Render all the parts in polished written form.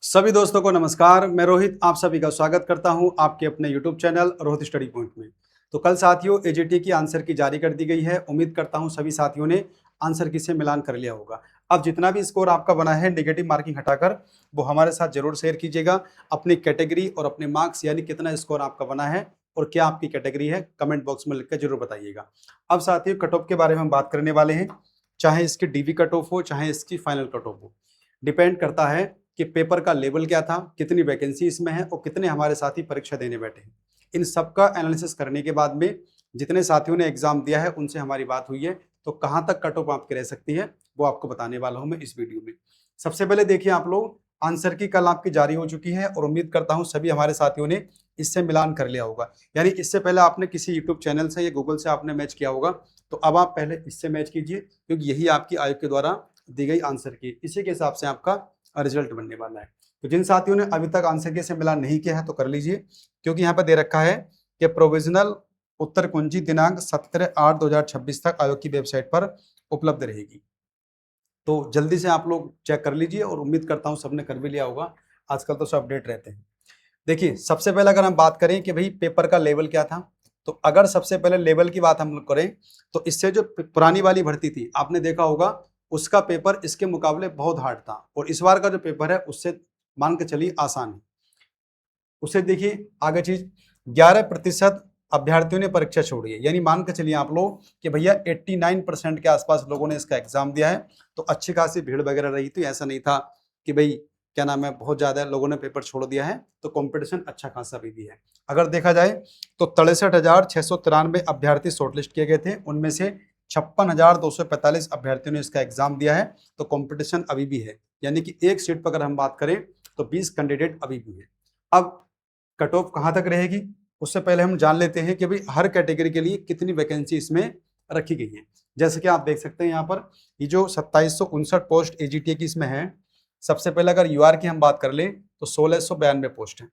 सभी दोस्तों को नमस्कार। मैं रोहित आप सभी का स्वागत करता हूं आपके अपने YouTube channel Rohit study point में। तो कल साथियों एजीटी की आंसर की जारी कर दी गई है। उम्मीद करता हूं सभी साथियों ने आंसर की से मिलान कर लिया होगा। अब जितना भी स्कोर आपका बना है नेगेटिव मार्किंग हटाकर वो हमारे साथ जरूर शेयर कीजिएगा। अपनी कैटेगरी और अपने मार्क्स यानी कितना स्कोर आपका बना है और क्या आपकी कैटेगरी है कमेंट बॉक्स में लिख कर जरूर बताइएगा। अब साथियों कट ऑफ के बारे में हम बात करने वाले हैं। चाहे इसकी डीवी कट ऑफ हो चाहे इसकी फाइनल कट ऑफ हो, डिपेंड करता है कि पेपर का लेवल क्या था, कितनी वैकेंसी इसमें है और कितने हमारे साथी परीक्षा देने बैठे हैं। इन सब का एनालिसिस करने के बाद में जितने साथियों ने एग्जाम दिया है उनसे हमारी बात हुई है, तो कहां तक कट ऑफ आपकी रह सकती है वो आपको बताने वाला हूं मैं इस वीडियो में। सबसे पहले देखिए आप लोग, आंसर की कल आपकी जारी हो चुकी है और उम्मीद करता हूं सभी हमारे साथियों ने इससे मिलान कर लिया होगा। यानी इससे पहले आपने किसी यूट्यूब चैनल से या गूगल से आपने मैच किया होगा, तो अब आप पहले इससे मैच कीजिए क्योंकि यही आपकी आयोग के द्वारा दी गई आंसर की, इसी के हिसाब से आपका रिजल्ट बनने वाला है। तो जिन साथियों ने अभी तक आंसर की से मिलान नहीं किया है तो कर लीजिए, क्योंकि यहाँ पर दे रखा है कि प्रोविजनल उत्तर कुंजी दिनांक 17/8/2026 तक आयोग की वेबसाइट पर उपलब्ध रहेगी। तो जल्दी से आप लोग चेक कर लीजिए और उम्मीद करता हूँ सबने कर भी लिया होगा। आजकल तो सब अपडेट रहते हैं। देखिए सबसे पहले अगर हम बात करें कि भाई पेपर का लेवल क्या था, तो अगर सबसे पहले लेवल की बात हम लोग करें तो इससे जो पुरानी वाली भर्ती थी आपने देखा होगा उसका पेपर इसके मुकाबले बहुत हार्ड था और इस बार का जो पेपर है उससे मान के चलिए आसान है। उसे देखिए आगे चीज 11% अभ्यर्थियों ने परीक्षा छोड़ी है, यानी मान के चलिए आप लोग कि भैया 89% के आसपास लोगों ने इसका एग्जाम दिया है। तो अच्छी खासी भीड़ वगैरह रही थी, ऐसा नहीं था कि भाई क्या नाम है बहुत ज्यादा लोगों ने पेपर छोड़ दिया है। तो कंपटीशन अच्छा खासा भी है। अगर देखा जाए तो 63,693 अभ्यर्थी शॉर्टलिस्ट किए गए थे, उनमें से 56,245 अभ्यर्थियों ने इसका एग्जाम दिया है। तो कंपटीशन अभी भी है, यानी कि एक सीट पर अगर हम बात करें तो 20 कैंडिडेट अभी भी है। अब कट ऑफ कहां तक रहेगी उससे पहले हम जान लेते हैं कि भाई हर कैटेगरी के लिए कितनी वैकेंसी इसमें रखी गई है। जैसे कि आप देख सकते हैं यहाँ पर ये जो 2759 पोस्ट एजीटी की इसमें है। सबसे पहले अगर यूआर की हम बात कर लें तो 1692 पोस्ट है।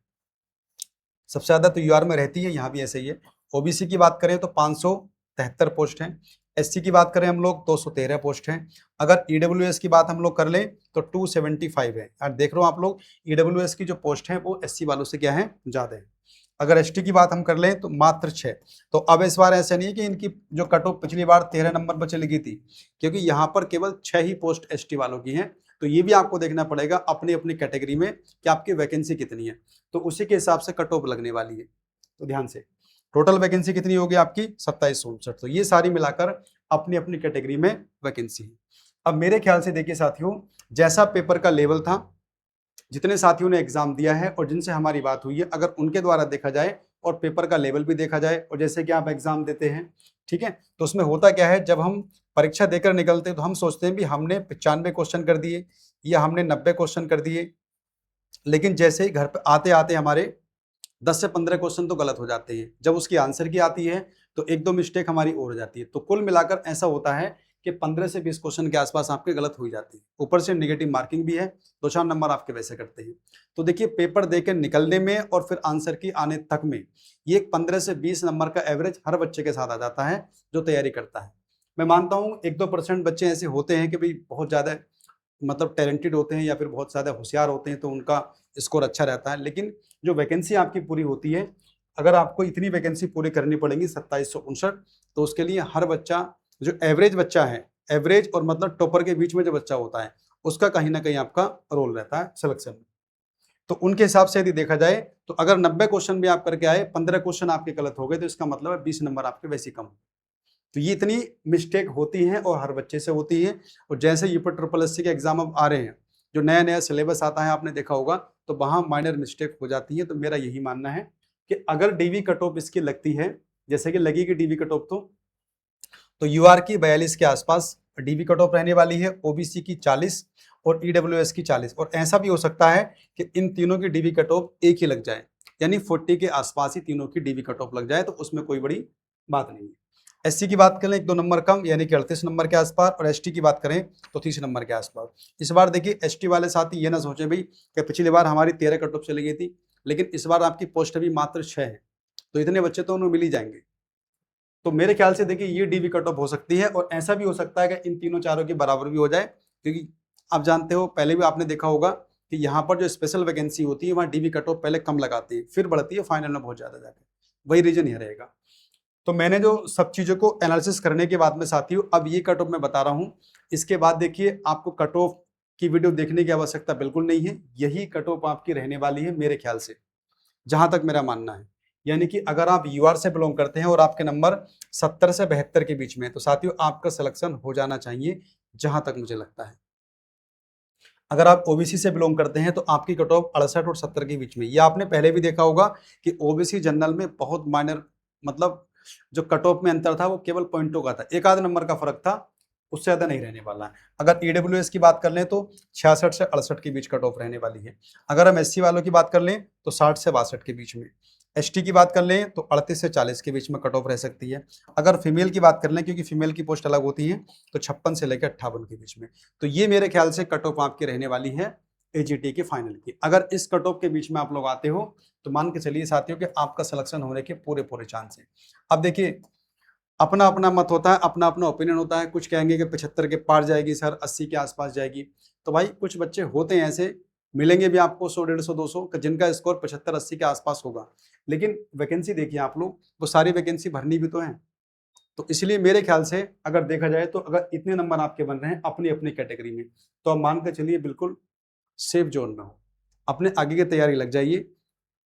सबसे ज्यादा तो यूआर में रहती है, यहाँ भी ऐसे ही है। ओबीसी की बात करें तो 573 पोस्ट है। एससी की बात करें हम लोग 213 पोस्ट हैं। अगर ईडब्ल्यूएस की बात हम लोग कर लें तो 275 है। और देख रहे हो आप लोग ईडब्ल्यूएस की जो पोस्ट है वो एससी वालों से क्या है ज्यादा है। अगर एसटी की बात हम कर लें तो मात्र 6। तो अब इस बार ऐसा नहीं है कि इनकी जो कट ऑफ पिछली बार 13 नंबर पर चली गई थी, क्योंकि यहाँ पर केवल 6 ही पोस्ट एसटी वालों की हैं। तो ये भी आपको देखना पड़ेगा अपनी अपनी कैटेगरी में कि आपकी वैकेंसी कितनी है, तो उसी के हिसाब से कट ऑफ लगने वाली है। तो ध्यान से टोटल वैकेंसी कितनी होगी आपकी 2759। तो ये सारी मिलाकर अपनी अपनी कैटेगरी में वैकेंसी है। अब मेरे ख्याल से देखिए साथियों, जैसा पेपर का लेवल था, जितने साथियों ने एग्जाम दिया है और जिनसे हमारी बात हुई है, अगर उनके द्वारा देखा जाए और पेपर का लेवल भी देखा जाए और जैसे कि आप एग्जाम देते हैं, ठीक है, तो उसमें होता क्या है जब हम परीक्षा देकर निकलते हैं तो हम सोचते हैं भी हमने 95 क्वेश्चन कर दिए या हमने 90 क्वेश्चन कर दिए, लेकिन जैसे ही घर पे आते आते हमारे 10 से 15 क्वेश्चन तो गलत हो जाते हैं। जब उसकी आंसर की आती है तो एक दो मिस्टेक हमारी और हो जाती है। तो कुल मिलाकर ऐसा होता है कि 15 से 20 क्वेश्चन के आसपास आपके गलत हो जाती है। ऊपर से नेगेटिव मार्किंग भी है, 2-4 नंबर आपके वैसे करते हैं। तो देखिए पेपर देकर निकलने में और फिर आंसर की आने तक में ये 15 से 20 नंबर का एवरेज हर बच्चे के साथ आ जाता है जो तैयारी करता है। मैं मानता हूँ 1-2% बच्चे ऐसे होते हैं कि भाई बहुत ज्यादा मतलब टैलेंटेड होते हैं या फिर बहुत ज़्यादा होशियार होते हैं तो उनका स्कोर अच्छा रहता है। लेकिन जो वैकेंसी आपकी पूरी होती है, अगर आपको इतनी वैकेंसी पूरी करनी पड़ेगी 2759, तो उसके लिए हर बच्चा जो एवरेज बच्चा है, एवरेज और मतलब टॉपर के बीच में जो बच्चा होता है उसका कहीं ना कहीं आपका रोल रहता है सिलेक्शन में। तो उनके हिसाब से यदि देखा जाए तो अगर 90 क्वेश्चन भी आप करके आए, 15 क्वेश्चन आपके गलत हो गए, तो इसका मतलब है 20 नंबर आपके वैसे कम। तो ये इतनी मिस्टेक होती है और हर बच्चे से होती है। और जैसे यूपी ट्रिपल एससी के एग्जाम अब आ रहे हैं, जो नया नया सिलेबस आता है आपने देखा होगा, तो वहाँ माइनर मिस्टेक हो जाती है। तो मेरा यही मानना है कि अगर डीवी कट ऑफ इसकी लगती है, जैसे कि लगेगी डीवी कट ऑफ, तो यूआर की 42 के आसपास डीवी कट ऑफ रहने वाली है, ओबीसी की 40 और ईडब्ल्यूएस की 40। और ऐसा भी हो सकता है कि इन तीनों की डीवी कट ऑफ एक ही लग जाए, यानी 40 के आसपास ही तीनों की डीवी कट ऑफ लग जाए, तो उसमें कोई बड़ी बात नहीं है। एससी की बात करें 1-2 नंबर कम, यानी कि 38 नंबर के आसपास, और एसटी की बात करें तो 30 नंबर के आसपास। इस बार देखिए एसटी वाले साथी ये ना सोचें भाई कि पिछली बार हमारी 13 कट ऑफ चली गई थी, लेकिन इस बार आपकी पोस्ट अभी मात्र 6 है, तो इतने बच्चे तो उन्हें मिल ही जाएंगे। तो मेरे ख्याल से देखिए ये डीवी कट ऑफ हो सकती है। और ऐसा भी हो सकता है कि इन तीनों चारों के बराबर भी हो जाए, क्योंकि आप जानते हो पहले भी आपने देखा होगा कि यहाँ पर जो स्पेशल वैकेंसी होती है वहाँ डीबी कट ऑफ पहले कम लगाती है, फिर बढ़ती है फाइनल में बहुत ज़्यादा जाके, वही रीजन ये रहेगा। तो मैंने जो सब चीज़ों को एनालिसिस करने के बाद में साथियों अब ये कट ऑफ मैं बता रहा हूँ। इसके बाद देखिए आपको कट ऑफ की वीडियो देखने की आवश्यकता बिल्कुल नहीं है, यही कट ऑफ आपकी रहने वाली है मेरे ख्याल से, जहां तक मेरा मानना है। यानी कि अगर आप यूआर से बिलोंग करते हैं और आपके नंबर 70 से 72 के बीच में, तो साथियों आपका सिलेक्शन हो जाना चाहिए, जहां तक मुझे लगता है। अगर आप ओबीसी से बिलोंग करते हैं तो आपकी कट ऑफ 68 और 70 के बीच में, ये आपने पहले भी देखा होगा कि ओबीसी जनरल में बहुत माइनर, मतलब जो कट ऑफ में अंतर था वो केवल पॉइंटों का था, एक आध नंबर का फर्क था, उससे ज्यादा नहीं रहने वाला है। अगर ईडब्ल्यूएस की बात कर लें तो 66 से 68 के बीच कट ऑफ रहने वाली है। अगर हम एससी वालों की बात कर लें तो 60 से 62 के बीच में। एसटी की बात कर लें तो 38 से 40 के बीच में कट ऑफ रह सकती है। अगर फीमेल की बात कर लें, क्योंकि फीमेल की पोस्ट अलग होती है, तो 56 से लेकर 58 के बीच में। तो ये मेरे ख्याल से कट ऑफ आपकी रहने वाली है एजीटी की फाइनल की। अगर इस कट ऑफ के बीच में आप लोग आते हो तो मान के चलिए साथियों कि आपका सिलेक्शन होने के पूरे पूरे चांस है। अब देखिए अपना अपना मत होता है, अपना अपना ओपिनियन होता है। कुछ कहेंगे कि 75 के पार जाएगी सर, 80 के आसपास जाएगी। तो भाई कुछ बच्चे होते हैं ऐसे, मिलेंगे भी आपको 100, 150, 200 जिनका स्कोर 75, 80 के आसपास होगा, लेकिन वैकेंसी देखिए आप लोग, वो सारी वैकेंसी भरनी भी तो है। तो इसलिए मेरे ख्याल से अगर देखा जाए तो अगर इतने नंबर आपके बन रहे हैं अपनी अपनी कैटेगरी में, तो आप मान कर चलिए बिल्कुल सेफ जोन में हो। अपने आगे की तैयारी लग जाइए,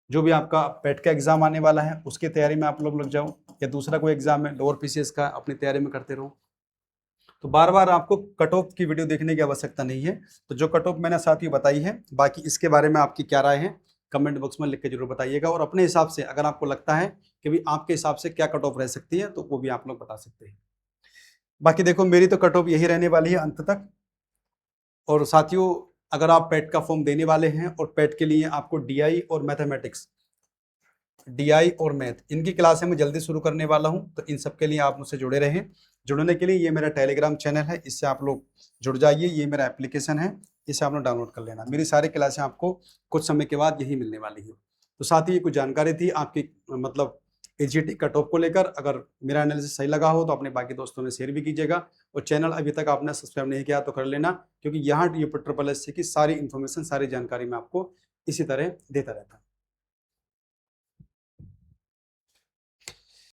जो भी आपका पेट का एग्जाम आने वाला है उसकी तैयारी में आप लोग लग जाओ, या दूसरा कोई एग्जाम है लोअर पीसीएस का, अपनी तैयारी में करते रहो। तो बार बार आपको कट ऑफ की वीडियो देखने की आवश्यकता नहीं है। तो जो कट ऑफ मैंने साथियों बताई है, बाकी इसके बारे में आपकी क्या राय है कमेंट बॉक्स में लिख के जरूर बताइएगा। और अपने हिसाब से अगर आपको लगता है कि भी आपके हिसाब से क्या कट ऑफ रह सकती है तो वो भी आप लोग बता सकते हैं। बाकी देखो मेरी तो कट ऑफ यही रहने वाली है अंत तक। और साथियों अगर आप पेट का फॉर्म देने वाले हैं और पेट के लिए आपको डीआई और मैथमेटिक्स, डीआई और मैथ इनकी क्लासें मैं जल्दी शुरू करने वाला हूं, तो इन सब के लिए आप मुझसे जुड़े रहें। जुड़ने के लिए ये मेरा टेलीग्राम चैनल है, इससे आप लोग जुड़ जाइए। ये मेरा एप्लीकेशन है, इसे आप लोग डाउनलोड कर लेना। मेरी सारी क्लासें आपको कुछ समय के बाद यही मिलने वाली है। तो साथ ही ये कुछ जानकारी थी आपकी, मतलब एजीटी कट ऑफ को लेकर। अगर मेरा एनालिसिस सही लगा हो तो अपने बाकी दोस्तों ने शेयर भी कीजिएगा। और चैनल अभी तक आपने सब्सक्राइब नहीं किया तो कर लेना, क्योंकि यहाँ ट्रिपल एस की सारी इन्फॉर्मेशन, सारी जानकारी मैं आपको इसी तरह देता रहता हूँ।